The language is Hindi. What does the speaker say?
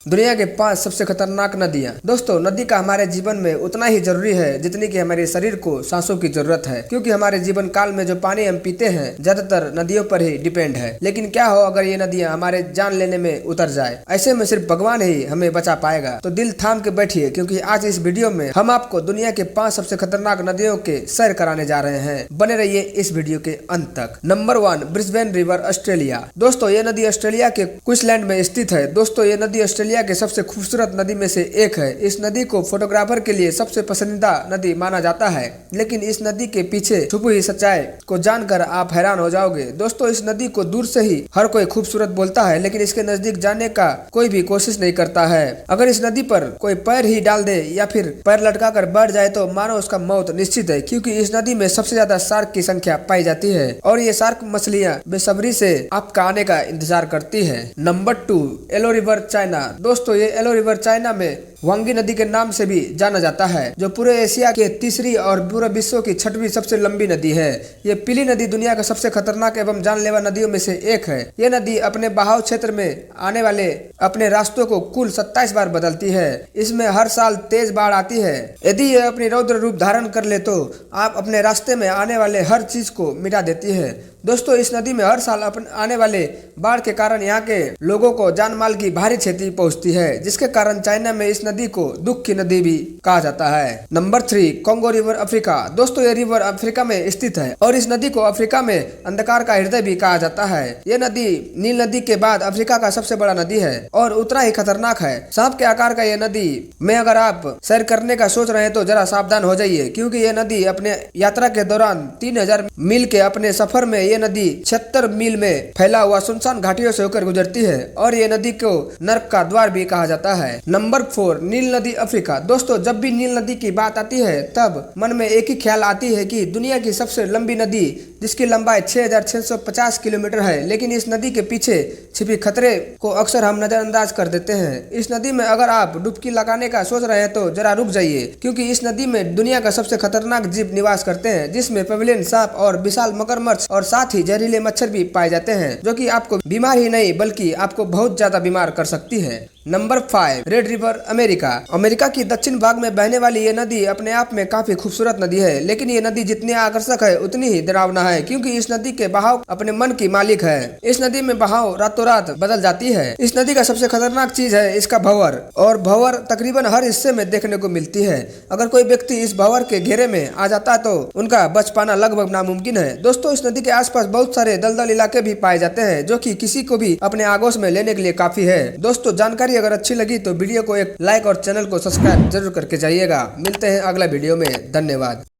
दुनिया के 5 सबसे खतरनाक नदियां। दोस्तों, नदी का हमारे जीवन में उतना ही जरूरी है जितनी कि हमारे शरीर को सांसों की जरूरत है, क्योंकि हमारे जीवन काल में जो पानी हम पीते हैं ज्यादातर नदियों पर ही डिपेंड है। लेकिन क्या हो अगर ये नदियां हमारे जान लेने में उतर जाए? ऐसे में सिर्फ भगवान ही हमें बचा पाएगा। तो दिल थाम के बैठिए, क्योंकि आज इस वीडियो में हम आपको दुनिया के 5 सबसे खतरनाक नदियों के सैर कराने जा रहे हैं। बने रहिए इस वीडियो के अंत तक। Number 1, Brisbane river, Australia. दोस्तों, ये नदी ऑस्ट्रेलिया के क्वींसलैंड में स्थित है। दोस्तों, ये नदी ऑस्ट्रेलिया के सबसे खूबसूरत नदी में से एक है। इस नदी को फोटोग्राफर के लिए सबसे पसंदीदा नदी माना जाता है, लेकिन इस नदी के पीछे छुपी हुई सच्चाई को जानकर आप हैरान हो जाओगे। दोस्तों, इस नदी को दूर से ही हर कोई खूबसूरत बोलता है, लेकिन इसके नजदीक जाने का कोई भी कोशिश नहीं करता है। अगर इस नदी पर कोई पैर ही डाल दे या फिर पैर लटका कर बैठ जाए तो मानो उसका मौत निश्चित है, क्योंकि इस नदी में सबसे ज्यादा शार्क की संख्या पाई जाती है और ये शार्क मछलियां बेसब्री से आपका आने का इंतजार करती है। Number 2, yellow river, China. दोस्तों, ये येलो रिवर चाइना में वांगी नदी के नाम से भी जाना जाता है, जो पूरे एशिया के तीसरी और पूरे विश्व की 6वीं सबसे लंबी नदी है। ये पीली नदी दुनिया का सबसे खतरनाक एवं जानलेवा नदियों में से एक है। ये नदी अपने बहाव क्षेत्र में आने वाले अपने रास्तों को कुल 27 बार बदलती है। इसमें हर साल तेज बाढ़ आती है। यदि ये अपनी रौद्र रूप धारण कर ले तो आप अपने रास्ते में आने वाले हर चीज को मिटा देती है। दोस्तों, इस नदी में हर साल आने वाले बाढ़ के कारण यहाँ के लोगों को जान माल की भारी क्षति पहुँचती है, जिसके कारण चाइना में इस नदी को दुख की नदी भी कहा जाता है। Number 3, Congo river, Africa. दोस्तों, ये रिवर अफ्रीका में स्थित है और इस नदी को अफ्रीका में अंधकार का हृदय भी कहा जाता है। ये नदी नील नदी के बाद अफ्रीका का सबसे बड़ा नदी है और उतना ही खतरनाक है। सांप के आकार का ये नदी में अगर आप सैर करने का सोच रहे हैं तो जरा सावधान हो जाइए, क्योंकि ये नदी अपने यात्रा के दौरान 3000 मील के अपने सफर में ये नदी 76 मील में फैला हुआ सुनसान घाटियों से होकर गुजरती है और ये नदी को नर्क का द्वार भी कहा जाता है। नंबर 4, नील नदी, अफ्रीका। दोस्तों, जब भी नील नदी की बात आती है तब मन में एक ही ख्याल आती है कि दुनिया की सबसे लंबी नदी, जिसकी लंबाई 6650 किलोमीटर है, लेकिन इस नदी के पीछे छिपी खतरे को अक्सर हम नजरअंदाज कर देते हैं। इस नदी में अगर आप डुबकी लगाने का सोच रहे हैं तो जरा रुक जाइए, क्योंकि इस नदी में दुनिया का सबसे खतरनाक जीव निवास करते हैं, जिसमें पेविलियन सांप और विशाल मगरमच्छ और साथ ही जहरीले मच्छर भी पाए जाते हैं, जो कि आपको बीमार ही नहीं बल्कि आपको बहुत ज्यादा बीमार कर सकती है। Number 5, red river, America. America की दक्षिण भाग में बहने वाली ये नदी अपने आप में काफी खूबसूरत नदी है, लेकिन ये नदी जितनी आकर्षक है उतनी ही डरावना है, क्योंकि इस नदी के बहाव अपने मन की मालिक है। इस नदी में बहाव रातों रात बदल जाती है। इस नदी का सबसे खतरनाक चीज है इसका भंवर, और भंवर तकरीबन हर हिस्से में देखने को मिलती है। अगर कोई व्यक्ति इस भंवर के घेरे में आ जाता है तो उनका बच पाना लगभग नामुमकिन है। दोस्तों, इस नदी के आसपास बहुत सारे दलदल इलाके भी पाए जाते हैं, जो कि किसी को भी अपने आगोश में लेने के लिए काफी है। दोस्तों, जानकारी अगर अच्छी लगी तो वीडियो को एक लाइक और चैनल को सब्सक्राइब जरूर करके जाइएगा। मिलते हैं अगला वीडियो में। धन्यवाद।